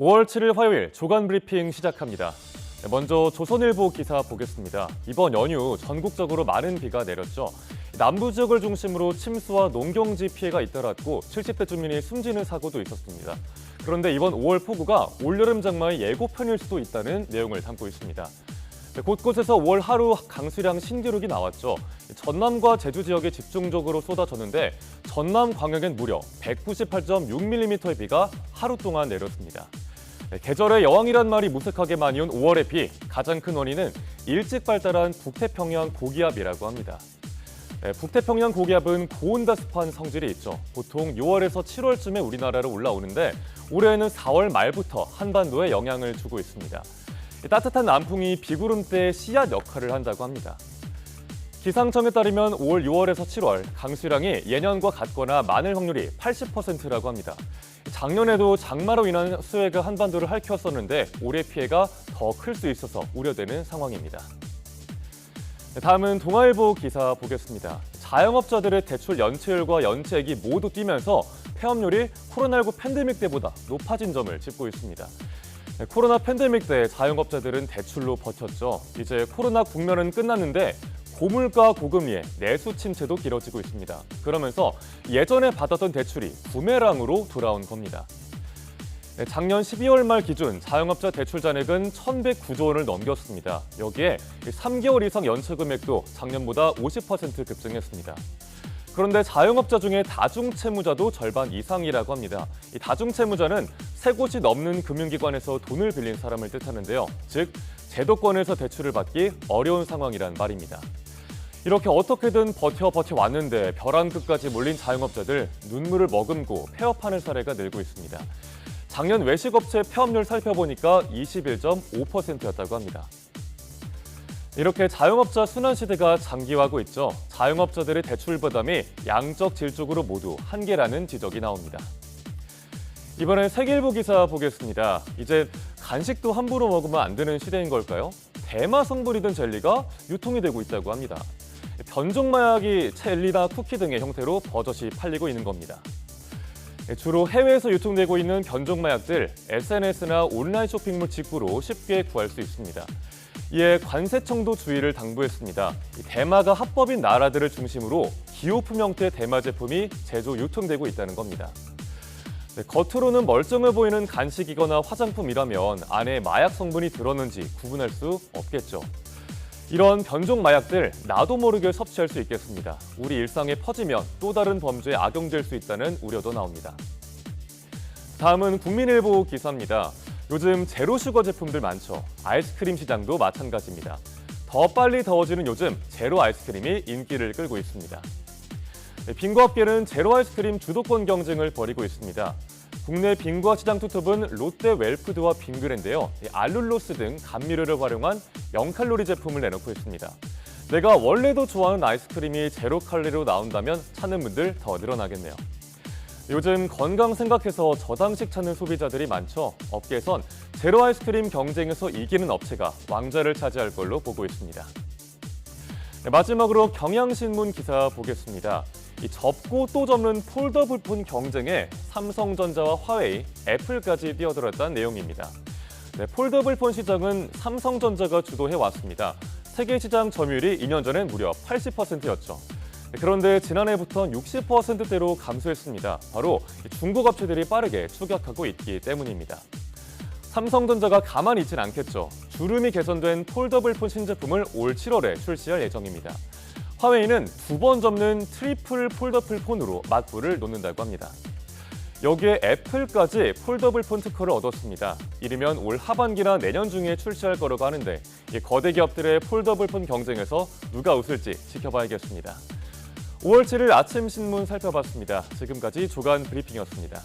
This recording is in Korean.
5월 7일 화요일 조간 브리핑 시작합니다. 먼저 조선일보 기사 보겠습니다. 이번 연휴 전국적으로 많은 비가 내렸죠. 남부 지역을 중심으로 침수와 농경지 피해가 잇따랐고 70대 주민이 숨지는 사고도 있었습니다. 그런데 이번 5월 폭우가 올여름 장마의 예고편일 수도 있다는 내용을 담고 있습니다. 곳곳에서 5월 하루 강수량 신기록이 나왔죠. 전남과 제주 지역에 집중적으로 쏟아졌는데 전남 광양엔 무려 198.6mm의 비가 하루 동안 내렸습니다. 계절의 여왕이란 말이 무색하게 많이 온 5월의 비, 가장 큰 원인은 일찍 발달한 북태평양 고기압이라고 합니다. 북태평양 고기압은 고온다습한 성질이 있죠. 보통 6월에서 7월쯤에 우리나라로 올라오는데 올해는 4월 말부터 한반도에 영향을 주고 있습니다. 따뜻한 남풍이 비구름대의 씨앗 역할을 한다고 합니다. 기상청에 따르면 5월, 6월에서 7월 강수량이 예년과 같거나 많을 확률이 80%라고 합니다. 작년에도 장마로 인한 수해가 한반도를 핥혔었는데 올해 피해가 더 클 수 있어서 우려되는 상황입니다. 다음은 동아일보 기사 보겠습니다. 자영업자들의 대출 연체율과 연체액이 모두 뛰면서 폐업률이 코로나19 팬데믹 때보다 높아진 점을 짚고 있습니다. 코로나 팬데믹 때 자영업자들은 대출로 버텼죠. 이제 코로나 국면은 끝났는데 고물가 고금리에 내수 침체도 길어지고 있습니다. 그러면서 예전에 받았던 대출이 부메랑으로 돌아온 겁니다. 작년 12월 말 기준 자영업자 대출 잔액은 1,109조 원을 넘겼습니다. 여기에 3개월 이상 연체 금액도 작년보다 50% 급증했습니다. 그런데 자영업자 중에 다중채무자도 절반 이상이라고 합니다. 이 다중채무자는 3곳이 넘는 금융기관에서 돈을 빌린 사람을 뜻하는데요. 즉, 제도권에서 대출을 받기 어려운 상황이란 말입니다. 이렇게 어떻게든 버텨왔는데 벼랑 끝까지 몰린 자영업자들 눈물을 머금고 폐업하는 사례가 늘고 있습니다. 작년 외식업체 폐업률 살펴보니까 21.5%였다고 합니다. 이렇게 자영업자 순환시대가 장기화하고 있죠. 자영업자들의 대출 부담이 양적 질적으로 모두 한계라는 지적이 나옵니다. 이번엔 세계일보 기사 보겠습니다. 이제 간식도 함부로 먹으면 안 되는 시대인 걸까요? 대마 성분이 든 젤리가 유통이 되고 있다고 합니다. 변종마약이 젤리나 쿠키 등의 형태로 버젓이 팔리고 있는 겁니다. 주로 해외에서 유통되고 있는 변종마약들, SNS나 온라인 쇼핑몰 직구로 쉽게 구할 수 있습니다. 이에 관세청도 주의를 당부했습니다. 대마가 합법인 나라들을 중심으로 기호품 형태의 대마 제품이 제조 유통되고 있다는 겁니다. 겉으로는 멀쩡해 보이는 간식이거나 화장품이라면 안에 마약 성분이 들었는지 구분할 수 없겠죠. 이런 변종 마약들 나도 모르게 섭취할 수 있겠습니다. 우리 일상에 퍼지면 또 다른 범죄에 악용될 수 있다는 우려도 나옵니다. 다음은 국민일보 기사입니다. 요즘 제로슈거 제품들 많죠. 아이스크림 시장도 마찬가지입니다. 더 빨리 더워지는 요즘 제로 아이스크림이 인기를 끌고 있습니다. 빙과업계는 제로 아이스크림 주도권 경쟁을 벌이고 있습니다. 국내 빙과 시장 투톱은 롯데 웰푸드와 빙그레인데요. 알룰로스 등 감미료를 활용한 0칼로리 제품을 내놓고 있습니다. 내가 원래도 좋아하는 아이스크림이 제로 칼로리로 나온다면 찾는 분들 더 늘어나겠네요. 요즘 건강 생각해서 저당식 찾는 소비자들이 많죠. 업계에선 제로 아이스크림 경쟁에서 이기는 업체가 왕좌를 차지할 걸로 보고 있습니다. 마지막으로 경향신문 기사 보겠습니다. 이 접고 또 접는 폴더블폰 경쟁에 삼성전자와 화웨이, 애플까지 뛰어들었다는 내용입니다. 폴더블폰 시장은 삼성전자가 주도해왔습니다. 세계 시장 점유율이 2년 전엔 무려 80%였죠. 그런데 지난해부터는 60%대로 감소했습니다. 바로 중국 업체들이 빠르게 추격하고 있기 때문입니다. 삼성전자가 가만히 있진 않겠죠. 주름이 개선된 폴더블폰 신제품을 올 7월에 출시할 예정입니다. 화웨이는 2번 접는 트리플 폴더블 폰으로 맞불을 놓는다고 합니다. 여기에 애플까지 폴더블 폰 특허를 얻었습니다. 이르면 올 하반기나 내년 중에 출시할 거라고 하는데 이 거대 기업들의 폴더블 폰 경쟁에서 누가 웃을지 지켜봐야겠습니다. 5월 7일 아침 신문 살펴봤습니다. 지금까지 조간 브리핑이었습니다.